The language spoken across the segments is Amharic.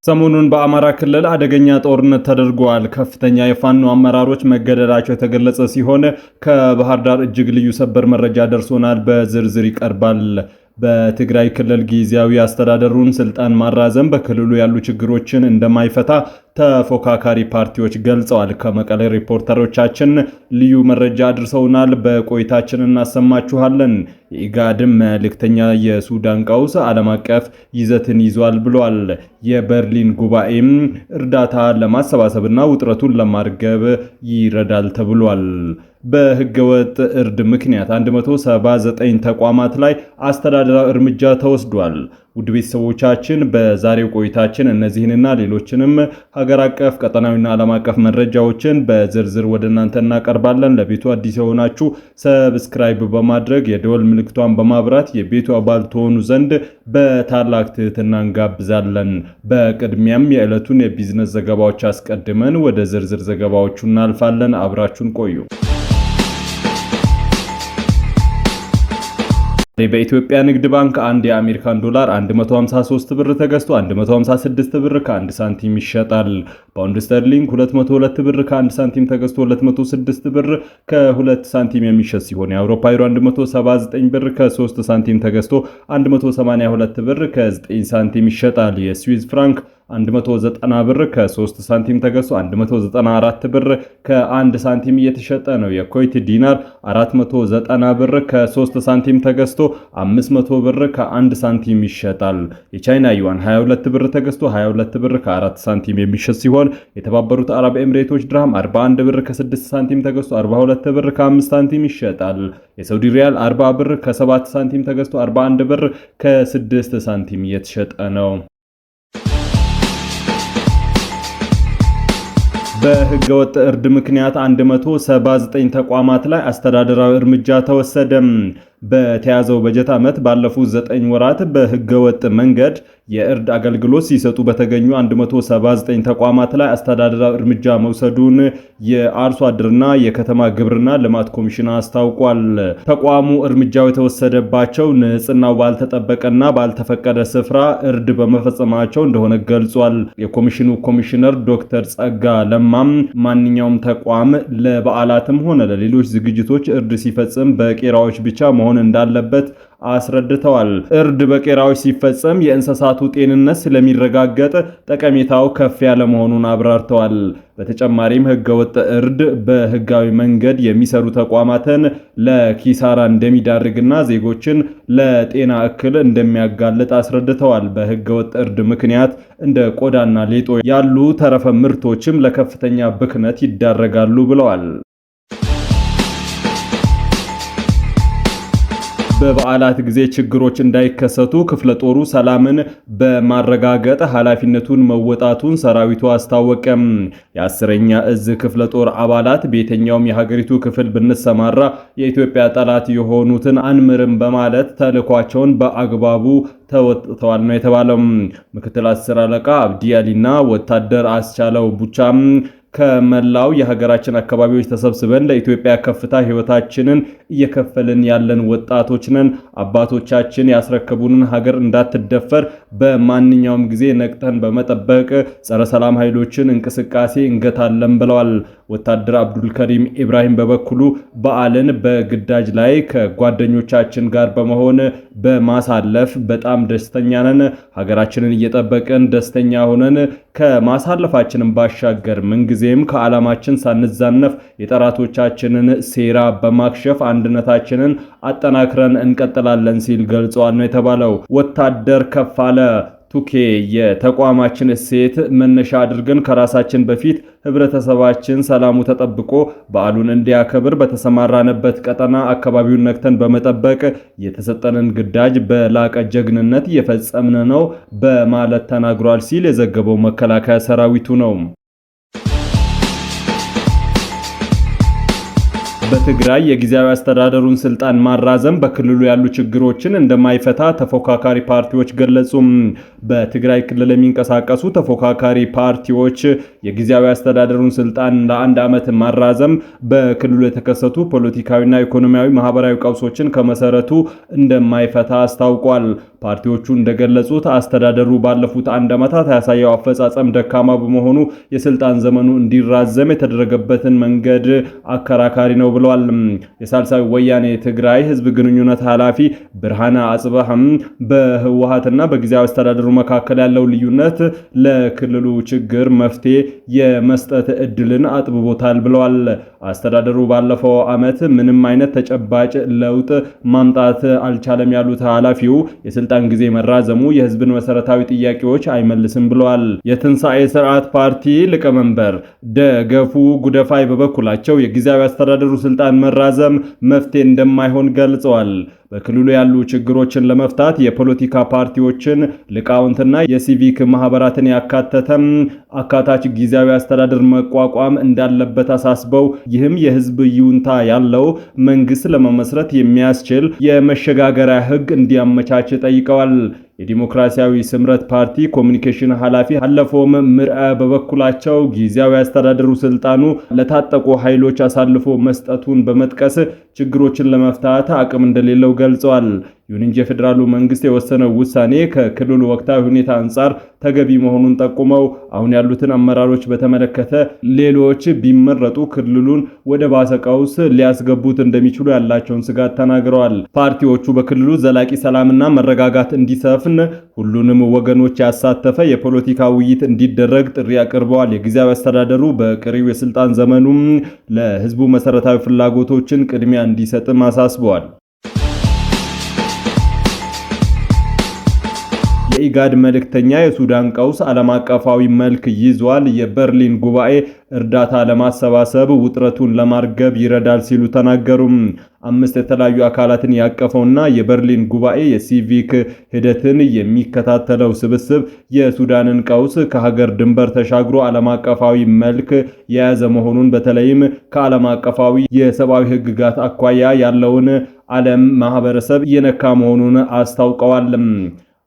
ሰሞኑን በአማራ ክልል አደገኛ ጦርነት ተደርጓል። ከፍተኛ የፋኖ አመራሮች መገደላቸው የተገለጸ ሲሆን ከባህር ዳር እጅግ ልዩ ሰበር መረጃ ደርሶናል፣ በዝርዝር ይቀርባል። በትግራይ ክልል ጊዜያዊ አስተዳደሩን ስልጣን ማራዘም በክልሉ ያሉ ችግሮችን እንደማይፈታ ተፎካካሪ ፓርቲዎች ገልጸዋል። ከመቀሌ ሪፖርተሮቻችን ልዩ መረጃ አድርሰውናል፣ በቆይታችን እናሰማችኋለን። የኢጋድም መልእክተኛ የሱዳን ቀውስ ዓለም አቀፍ ይዘትን ይዟል ብሏል። የበርሊን ጉባኤም እርዳታ ለማሰባሰብና ውጥረቱን ለማርገብ ይረዳል ተብሏል። በህገወጥ እርድ ምክንያት 179 ተቋማት ላይ አስተዳደራዊ እርምጃ ተወስዷል። ውድ ቤተሰቦቻችን በዛሬው ቆይታችን እነዚህንና ሌሎችንም ሀገር አቀፍ ቀጠናዊና ዓለም አቀፍ መረጃዎችን በዝርዝር ወደ እናንተ እናቀርባለን። ለቤቱ አዲስ የሆናችሁ ሰብስክራይብ በማድረግ የደወል ምልክቷን በማብራት የቤቱ አባል ትሆኑ ዘንድ በታላቅ ትህትና እንጋብዛለን። በቅድሚያም የዕለቱን የቢዝነስ ዘገባዎች አስቀድመን ወደ ዝርዝር ዘገባዎቹ እናልፋለን። አብራችሁን ቆዩ። በኢትዮጵያ ንግድ ባንክ አንድ የአሜሪካን ዶላር 153 ብር ተገዝቶ 156 ብር ከ1 ሳንቲም ይሸጣል። ፓውንድ ስተርሊንግ 202 ብር ከ1 ሳንቲም ተገዝቶ 206 ብር ከ2 ሳንቲም የሚሸጥ ሲሆን የአውሮፓ ዩሮ 179 ብር ከ3 ሳንቲም ተገዝቶ 182 ብር ከ9 ሳንቲም ይሸጣል። የስዊዝ ፍራንክ 190 ብር ከ3 ሳንቲም ተገዝቶ 194 ብር ከ1 ሳንቲም እየተሸጠ ነው። የኩዌት ዲናር 490 ብር ከ3 ሳንቲም ተገዝቶ 500 ብር ከ1 ሳንቲም ይሸጣል። የቻይና ዩዋን 22 ብር ተገዝቶ 22 ብር ከ4 ሳንቲም የሚሸጥ ሲሆን የተባበሩት አረብ ኤምሬቶች ድርሃም 41 ብር ከ6 ሳንቲም ተገዝቶ 42 ብር ከ5 ሳንቲም ይሸጣል። የሳውዲ ሪያል 40 ብር ከ7 ሳንቲም ተገዝቶ 41 ብር ከ6 ሳንቲም እየተሸጠ ነው። በህገወጥ እርድ ምክንያት 179 ተቋማት ላይ አስተዳደራዊ እርምጃ ተወሰደ። በተያዘው በጀት ዓመት ባለፉት 9 ወራት በህገወጥ መንገድ የእርድ አገልግሎት ሲሰጡ በተገኙ 179 ተቋማት ላይ አስተዳደራዊ እርምጃ መውሰዱን የአርሶ አደርና የከተማ ግብርና ልማት ኮሚሽን አስታውቋል። ተቋሙ እርምጃው የተወሰደባቸው ንጽህናው ባልተጠበቀና ባልተፈቀደ ስፍራ እርድ በመፈጸማቸው እንደሆነ ገልጿል። የኮሚሽኑ ኮሚሽነር ዶክተር ጸጋ ለማም ማንኛውም ተቋም ለበዓላትም ሆነ ለሌሎች ዝግጅቶች እርድ ሲፈጽም በቄራዎች ብቻ መሆን እንዳለበት አስረድተዋል። እርድ በቄራዎች ሲፈጸም የእንስሳቱ ጤንነት ስለሚረጋገጥ ጠቀሜታው ከፍ ያለ መሆኑን አብራርተዋል። በተጨማሪም ህገወጥ እርድ በህጋዊ መንገድ የሚሰሩ ተቋማትን ለኪሳራ እንደሚዳርግና ዜጎችን ለጤና እክል እንደሚያጋልጥ አስረድተዋል። በህገወጥ እርድ ምክንያት እንደ ቆዳና ሌጦ ያሉ ተረፈ ምርቶችም ለከፍተኛ ብክነት ይዳረጋሉ ብለዋል። በበዓላት ጊዜ ችግሮች እንዳይከሰቱ ክፍለ ጦሩ ሰላምን በማረጋገጥ ኃላፊነቱን መወጣቱን ሰራዊቱ አስታወቀም። የ10ኛ እዝ ክፍለ ጦር አባላት በየትኛውም የሀገሪቱ ክፍል ብንሰማራ የኢትዮጵያ ጠላት የሆኑትን አንምርም በማለት ተልዕኳቸውን በአግባቡ ተወጥተዋል ነው የተባለው። ምክትል 10 አለቃ አብዲ አሊና ወታደር አስቻለው ቡቻም ከመላው የሀገራችን አካባቢዎች ተሰብስበን ለኢትዮጵያ ከፍታ ህይወታችንን እየከፈልን ያለን ወጣቶች ነን። አባቶቻችን ያስረከቡንን ሀገር እንዳትደፈር በማንኛውም ጊዜ ነቅተን በመጠበቅ ጸረ ሰላም ኃይሎችን እንቅስቃሴ እንገታለን ብለዋል። ወታደር አብዱልከሪም ኢብራሂም በበኩሉ በዓልን በግዳጅ ላይ ከጓደኞቻችን ጋር በመሆን በማሳለፍ በጣም ደስተኛ ነን። ሀገራችንን እየጠበቅን ደስተኛ ሆነን ከማሳለፋችንን ባሻገር ምንጊዜም ከዓላማችን ሳንዛነፍ የጠላቶቻችንን ሴራ በማክሸፍ አንድነታችንን አጠናክረን እንቀጥላለን ሲል ገልጿል ነው የተባለው። ወታደር ከፋለ ቱኬ የተቋማችን እሴት መነሻ አድርገን ከራሳችን በፊት ህብረተሰባችን ሰላሙ ተጠብቆ በዓሉን እንዲያከብር በተሰማራንበት ቀጠና አካባቢውን ነክተን በመጠበቅ የተሰጠንን ግዳጅ በላቀ ጀግንነት እየፈጸምን ነው በማለት ተናግሯል ሲል የዘገበው መከላከያ ሰራዊቱ ነው። በትግራይ የጊዜያዊ አስተዳደሩን ስልጣን ማራዘም በክልሉ ያሉ ችግሮችን እንደማይፈታ ተፎካካሪ ፓርቲዎች ገለጹ። በትግራይ ክልል የሚንቀሳቀሱ ተፎካካሪ ፓርቲዎች የጊዜያዊ አስተዳደሩን ስልጣን ለአንድ ዓመት ማራዘም በክልሉ የተከሰቱ ፖለቲካዊና ኢኮኖሚያዊ፣ ማህበራዊ ቀውሶችን ከመሰረቱ እንደማይፈታ አስታውቋል። ፓርቲዎቹ እንደገለጹት አስተዳደሩ ባለፉት አንድ ዓመታት ያሳየው አፈጻጸም ደካማ በመሆኑ የስልጣን ዘመኑ እንዲራዘም የተደረገበትን መንገድ አከራካሪ ነው ብለዋል። የሳልሳዊ ወያኔ ትግራይ ህዝብ ግንኙነት ኃላፊ ብርሃነ አጽበሃም በህወሓትና በጊዜያዊ አስተዳደሩ መካከል ያለው ልዩነት ለክልሉ ችግር መፍትሄ የመስጠት እድልን አጥብቦታል ብለዋል። አስተዳደሩ ባለፈው ዓመት ምንም አይነት ተጨባጭ ለውጥ ማምጣት አልቻለም ያሉት ኃላፊው የስልጣን ጊዜ መራዘሙ የህዝብን መሰረታዊ ጥያቄዎች አይመልስም ብለዋል። የትንሣኤ ስርዓት ፓርቲ ሊቀመንበር ደገፉ ጉደፋይ በበኩላቸው የጊዜያዊ አስተዳደሩ ስልጣን መራዘም መፍትሄ እንደማይሆን ገልጸዋል። በክልሉ ያሉ ችግሮችን ለመፍታት የፖለቲካ ፓርቲዎችን፣ ሊቃውንትና የሲቪክ ማህበራትን ያካተተም አካታች ጊዜያዊ አስተዳደር መቋቋም እንዳለበት አሳስበው ይህም የህዝብ ይሁንታ ያለው መንግስት ለመመስረት የሚያስችል የመሸጋገሪያ ህግ እንዲያመቻች ጠይቀዋል። የዲሞክራሲያዊ ስምረት ፓርቲ ኮሚኒኬሽን ኃላፊ አለፎም ምርአ በበኩላቸው ጊዜያዊ አስተዳደሩ ስልጣኑ ለታጠቁ ኃይሎች አሳልፎ መስጠቱን በመጥቀስ ችግሮችን ለመፍታት አቅም እንደሌለው ገልጸዋል። ይሁን እንጂ የፌዴራሉ መንግስት የወሰነው ውሳኔ ከክልሉ ወቅታዊ ሁኔታ አንጻር ተገቢ መሆኑን ጠቁመው አሁን ያሉትን አመራሮች በተመለከተ ሌሎች ቢመረጡ ክልሉን ወደ ባሰ ቀውስ ሊያስገቡት እንደሚችሉ ያላቸውን ስጋት ተናግረዋል። ፓርቲዎቹ በክልሉ ዘላቂ ሰላምና መረጋጋት እንዲሰፍን ሁሉንም ወገኖች ያሳተፈ የፖለቲካ ውይይት እንዲደረግ ጥሪ አቅርበዋል። የጊዜያዊ አስተዳደሩ በቀሪው የስልጣን ዘመኑም ለህዝቡ መሰረታዊ ፍላጎቶችን ቅድሚያ እንዲሰጥም አሳስበዋል። የኢጋድ መልእክተኛ የሱዳን ቀውስ ዓለም አቀፋዊ መልክ ይዟል፣ የበርሊን ጉባኤ እርዳታ ለማሰባሰብ ውጥረቱን ለማርገብ ይረዳል ሲሉ ተናገሩ። 5 የተለያዩ አካላትን ያቀፈውና የበርሊን ጉባኤ የሲቪክ ሂደትን የሚከታተለው ስብስብ የሱዳንን ቀውስ ከሀገር ድንበር ተሻግሮ ዓለም አቀፋዊ መልክ የያዘ መሆኑን በተለይም ከዓለም አቀፋዊ የሰብአዊ ሕግጋት አኳያ ያለውን ዓለም ማህበረሰብ የነካ መሆኑን አስታውቀዋል።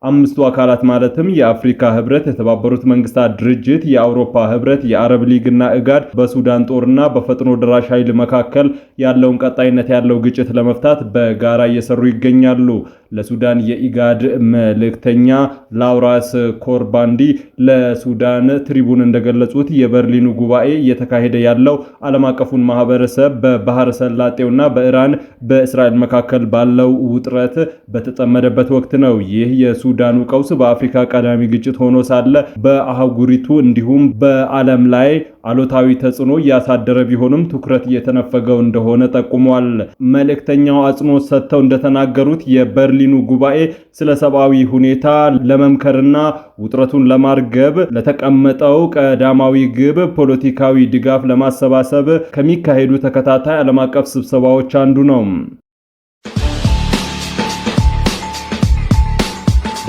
5ቱ አካላት ማለትም የአፍሪካ ህብረት፣ የተባበሩት መንግስታት ድርጅት፣ የአውሮፓ ህብረት፣ የአረብ ሊግና ኢጋድ በሱዳን ጦርና በፈጥኖ ደራሽ ኃይል መካከል ያለውን ቀጣይነት ያለው ግጭት ለመፍታት በጋራ እየሰሩ ይገኛሉ። ለሱዳን የኢጋድ መልእክተኛ ላውራስ ኮርባንዲ ለሱዳን ትሪቡን እንደገለጹት የበርሊኑ ጉባኤ እየተካሄደ ያለው ዓለም አቀፉን ማህበረሰብ በባህረ ሰላጤውና በኢራን በእስራኤል መካከል ባለው ውጥረት በተጠመደበት ወቅት ነው። ይህ የሱዳኑ ቀውስ በአፍሪካ ቀዳሚ ግጭት ሆኖ ሳለ በአህጉሪቱ እንዲሁም በዓለም ላይ አሉታዊ ተጽዕኖ እያሳደረ ቢሆንም ትኩረት እየተነፈገው እንደሆነ ጠቁሟል። መልእክተኛው አጽንኦት ሰጥተው እንደተናገሩት የበርሊኑ ጉባኤ ስለ ሰብአዊ ሁኔታ ለመምከርና ውጥረቱን ለማርገብ ለተቀመጠው ቀዳማዊ ግብ ፖለቲካዊ ድጋፍ ለማሰባሰብ ከሚካሄዱ ተከታታይ ዓለም አቀፍ ስብሰባዎች አንዱ ነው።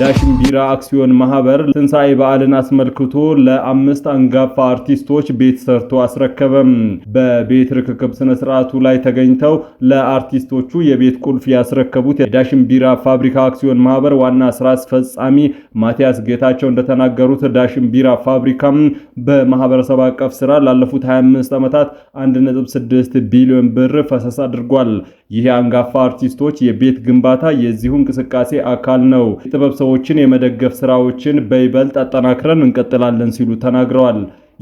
ዳሽን ቢራ አክሲዮን ማህበር ትንሣኤ በዓልን አስመልክቶ ለ5 አንጋፋ አርቲስቶች ቤት ሰርቶ አስረከበም። በቤት ርክክብ ስነ ስርዓቱ ላይ ተገኝተው ለአርቲስቶቹ የቤት ቁልፍ ያስረከቡት የዳሽን ቢራ ፋብሪካ አክሲዮን ማህበር ዋና ስራ አስፈጻሚ ማቲያስ ጌታቸው እንደተናገሩት ዳሽን ቢራ ፋብሪካም በማህበረሰብ አቀፍ ስራ ላለፉት 25 ዓመታት 1.6 ቢሊዮን ብር ፈሰስ አድርጓል። ይህ አንጋፋ አርቲስቶች የቤት ግንባታ የዚሁ እንቅስቃሴ አካል ነው። የጥበብ ሰዎችን የመደገፍ ስራዎችን በይበልጥ አጠናክረን እንቀጥላለን ሲሉ ተናግረዋል።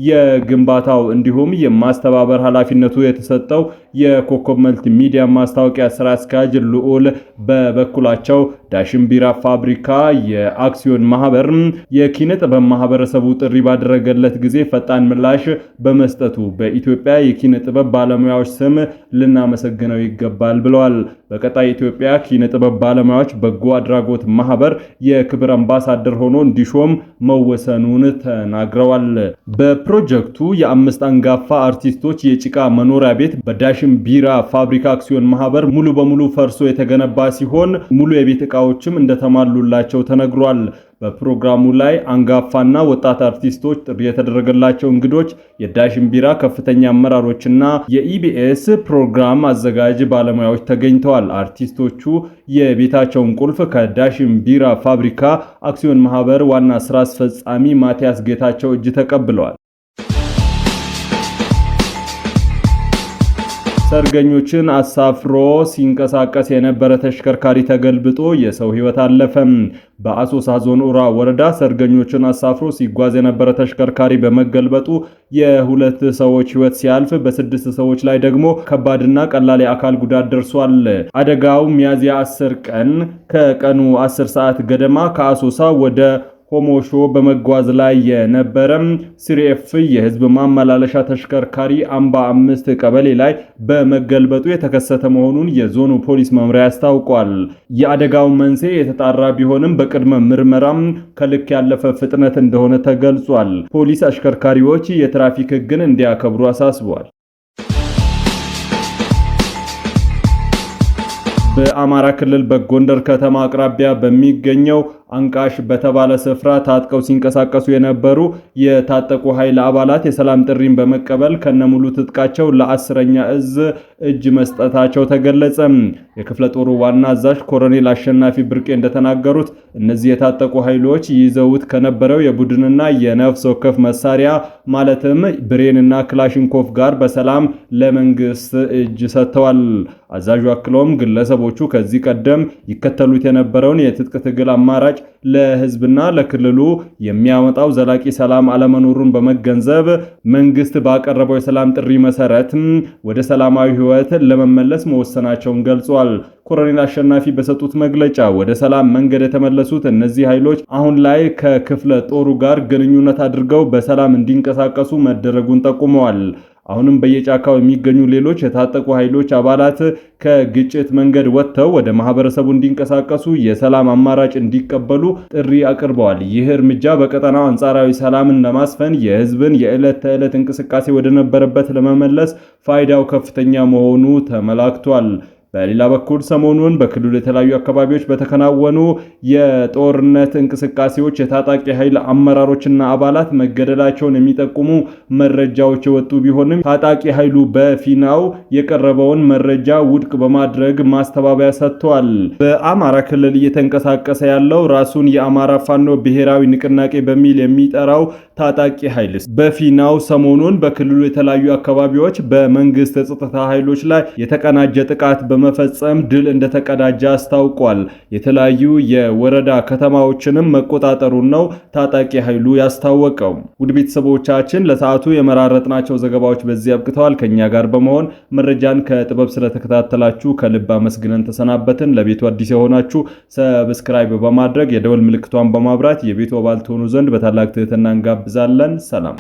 የግንባታው እንዲሁም የማስተባበር ኃላፊነቱ የተሰጠው የኮከብ መልቲ ሚዲያ ማስታወቂያ ስራ አስኪያጅ ልዑል በበኩላቸው ዳሽን ቢራ ፋብሪካ የአክሲዮን ማህበር የኪነ ጥበብ ማህበረሰቡ ጥሪ ባደረገለት ጊዜ ፈጣን ምላሽ በመስጠቱ በኢትዮጵያ የኪነ ጥበብ ባለሙያዎች ስም ልናመሰግነው ይገባል ብለዋል። በቀጣይ ኢትዮጵያ ኪነ ጥበብ ባለሙያዎች በጎ አድራጎት ማህበር የክብር አምባሳደር ሆኖ እንዲሾም መወሰኑን ተናግረዋል። በፕሮጀክቱ የ5 አንጋፋ አርቲስቶች የጭቃ መኖሪያ ቤት በዳሽን ቢራ ፋብሪካ አክሲዮን ማህበር ሙሉ በሙሉ ፈርሶ የተገነባ ሲሆን ሙሉ የቤት ዕቃዎችም እንደተሟሉላቸው ተነግሯል። በፕሮግራሙ ላይ አንጋፋና ወጣት አርቲስቶች፣ ጥሪ የተደረገላቸው እንግዶች፣ የዳሽን ቢራ ከፍተኛ አመራሮችና የኢቢኤስ ፕሮግራም አዘጋጅ ባለሙያዎች ተገኝተዋል። አርቲስቶቹ የቤታቸውን ቁልፍ ከዳሽን ቢራ ፋብሪካ አክሲዮን ማህበር ዋና ስራ አስፈጻሚ ማቲያስ ጌታቸው እጅ ተቀብለዋል። ሰርገኞችን አሳፍሮ ሲንቀሳቀስ የነበረ ተሽከርካሪ ተገልብጦ የሰው ሕይወት አለፈ። በአሶሳ ዞን ኡራ ወረዳ ሰርገኞችን አሳፍሮ ሲጓዝ የነበረ ተሽከርካሪ በመገልበጡ የሁለት ሰዎች ሕይወት ሲያልፍ በ6 ሰዎች ላይ ደግሞ ከባድና ቀላል የአካል ጉዳት ደርሷል። አደጋው ሚያዝያ 10 ቀን ከቀኑ 10 ሰዓት ገደማ ከአሶሳ ወደ ሆሞሾ በመጓዝ ላይ የነበረ ሲሪኤፍ የህዝብ ማመላለሻ ተሽከርካሪ አምባ 5 ቀበሌ ላይ በመገልበጡ የተከሰተ መሆኑን የዞኑ ፖሊስ መምሪያ አስታውቋል። የአደጋው መንስኤ የተጣራ ቢሆንም በቅድመ ምርመራም ከልክ ያለፈ ፍጥነት እንደሆነ ተገልጿል። ፖሊስ አሽከርካሪዎች የትራፊክ ህግን እንዲያከብሩ አሳስቧል። በአማራ ክልል በጎንደር ከተማ አቅራቢያ በሚገኘው አንቃሽ በተባለ ስፍራ ታጥቀው ሲንቀሳቀሱ የነበሩ የታጠቁ ኃይል አባላት የሰላም ጥሪን በመቀበል ከነሙሉ ትጥቃቸው ለ10ኛ እዝ እጅ መስጠታቸው ተገለጸ። የክፍለ ጦሩ ዋና አዛዥ ኮሎኔል አሸናፊ ብርቄ እንደተናገሩት እነዚህ የታጠቁ ኃይሎች ይዘውት ከነበረው የቡድንና የነፍስ ወከፍ መሳሪያ ማለትም ብሬንና ክላሽንኮቭ ጋር በሰላም ለመንግስት እጅ ሰጥተዋል። አዛዡ አክለውም ግለሰቦቹ ከዚህ ቀደም ይከተሉት የነበረውን የትጥቅ ትግል አማራጭ ለህዝብና ለክልሉ የሚያመጣው ዘላቂ ሰላም አለመኖሩን በመገንዘብ መንግስት ባቀረበው የሰላም ጥሪ መሰረት ወደ ሰላማዊ ህይወት ለመመለስ መወሰናቸውን ገልጿል። ኮሎኔል አሸናፊ በሰጡት መግለጫ ወደ ሰላም መንገድ የተመለሱት እነዚህ ኃይሎች አሁን ላይ ከክፍለ ጦሩ ጋር ግንኙነት አድርገው በሰላም እንዲንቀሳቀሱ መደረጉን ጠቁመዋል። አሁንም በየጫካው የሚገኙ ሌሎች የታጠቁ ኃይሎች አባላት ከግጭት መንገድ ወጥተው ወደ ማህበረሰቡ እንዲንቀሳቀሱ የሰላም አማራጭ እንዲቀበሉ ጥሪ አቅርበዋል። ይህ እርምጃ በቀጠናው አንጻራዊ ሰላምን ለማስፈን የህዝብን የዕለት ተዕለት እንቅስቃሴ ወደ ነበረበት ለመመለስ ፋይዳው ከፍተኛ መሆኑ ተመላክቷል። በሌላ በኩል ሰሞኑን በክልሉ የተለያዩ አካባቢዎች በተከናወኑ የጦርነት እንቅስቃሴዎች የታጣቂ ኃይል አመራሮችና አባላት መገደላቸውን የሚጠቁሙ መረጃዎች የወጡ ቢሆንም ታጣቂ ኃይሉ በፊናው የቀረበውን መረጃ ውድቅ በማድረግ ማስተባበያ ሰጥቷል። በአማራ ክልል እየተንቀሳቀሰ ያለው ራሱን የአማራ ፋኖ ብሔራዊ ንቅናቄ በሚል የሚጠራው ታጣቂ ኃይል በፊናው ሰሞኑን በክልሉ የተለያዩ አካባቢዎች በመንግስት የጸጥታ ኃይሎች ላይ የተቀናጀ ጥቃት በመፈጸም ድል እንደተቀዳጀ አስታውቋል። የተለያዩ የወረዳ ከተማዎችንም መቆጣጠሩን ነው ታጣቂ ኃይሉ ያስታወቀው። ውድ ቤተሰቦቻችን ለሰዓቱ የመራረጥናቸው ዘገባዎች በዚህ አብቅተዋል። ከኛ ጋር በመሆን መረጃን ከጥበብ ስለተከታተላችሁ ከልብ አመስግነን ተሰናበትን። ለቤቱ አዲስ የሆናችሁ ሰብስክራይብ በማድረግ የደወል ምልክቷን በማብራት የቤቱ አባል ትሆኑ ዘንድ በታላቅ ትህትና እንጋብዛለን። ሰላም።